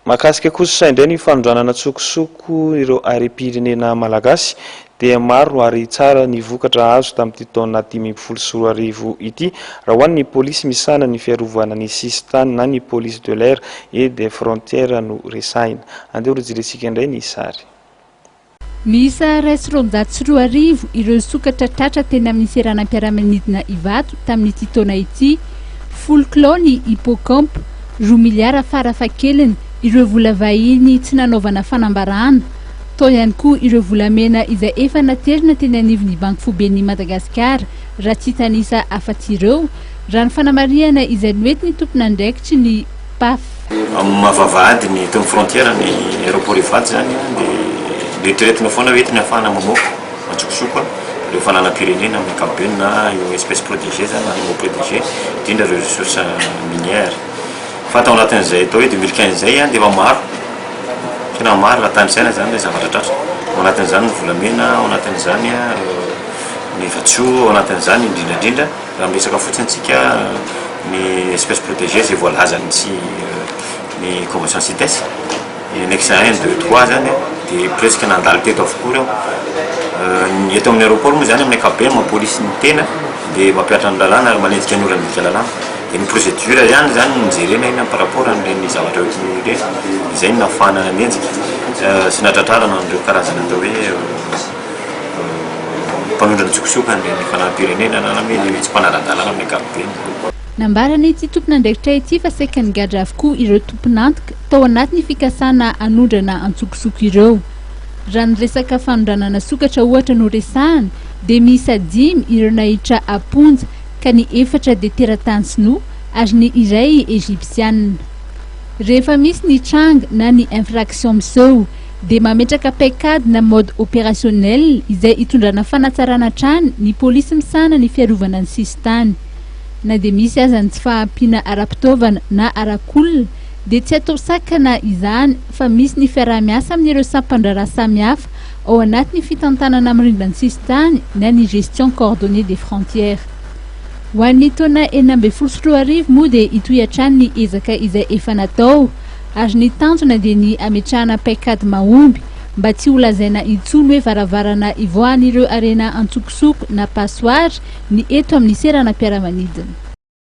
Mahakasika kosa indray ny fanondranana tsokosoko ireo are-pirenena malagasy dia maro ary tsara ny vokatra azo tamin'ity taona 2024 ity raha hoany ny polisy misana ny fiarovana ny sisitany na ny police de l'air et des frontières no resahina. Andeha rojerentsika indray ny sary. Misa restaurant roarivo ireo sokatra tratra teny amin'ny seranam-piaramanidina Ivato tamin'ity taona ity, folklony hippocampe, roa miliara farafahakeliny ireo vola vahiny tsy nanaovana fanambarana, tao ihany koa ireo volamena izay efa naterina teny anivon'ny Banky Foben'ny Madagasikara raha tsy tanisa afa-tsy ireo raha ny fanamariana izay noentiny tompona andraikitry ny PAF. Mavavady ny teo frontière ny aéroport Ivato zany dia toeretina foana hoentina afahana mamoaka matsokosoko ireo fananam-pirenena amin'ny ankapobeny na io espèce protégée zany na animaux protégés indrindra ireo ressources minières. Fa tao anatin'izay tao hoe 2015 zay dia efa maro tena maro raha tanisaina zany zavatra tratra ao anatin'izany ny volamena, ao anatin'izany ny vatsoa, ao anatin'izany indrindrandrindra raha miresaka fotsiny tsika ny espèce protégée zay voalazany sy ny convention CITES annexe 1, 2, 3 zany dia presque nandalo teto avokoa reo. Eto amin'ny aéroport moa zany amin'ny ankapobeny mapolisy ny tena dia mampiatra ny lalàna ary manenjika ny olona midika lalàna. Et une procédure ihany zany mijerena par rapport amin'ireny zavatra ireny izay no ahafahana nanenjika sy natratrarana an'ireo karazana atao hoe mpanondrana tsokosoko ny fanam-pirenena na hoe tsy mpanara-dalàna amin'ny ankapobeny. Nambarana ity tompon'andraikitra ity fa saika nigadra avokoa ireo tompon'antoka tao anatin'ny fikasana anondrana antsokosoko ireo. Raha ny resaka fanondranana sokatra ohatra no resahana dia miisa 5 ireo nahitra aponja ka ny 4 dia teratany sinoa ary ny iray egyptianina. Rehefa misy ny tranga na ny infraction miseho dia mametraka paikady na mode opérationnel izay hitondrana fanatsarana trany ny polisy misana ny fiarovana ny sisitany. Na dia misy aza ny tsy fahampiana ara-pitaovana na ara-kolona dia tsy atao sakana izany fa misy ny fiarah-miasa amin'ireo sampan-draharaha samihafa ao anatin'ny fitantanana amin'ny rindran'ny sisitany na ny gestion coordonnée des frontières. Ho an'ny taona 2024 moa dia hitohy-hatrany ny ezaka izay efa natao ary ny tanjona dia ny ametrahana paikady mahomby mba tsy ho lazaina intsony hoe varavarana ivoahan'ireo arena antsokosoko na passoire ny eto amin'ny seranam-piaramanidina.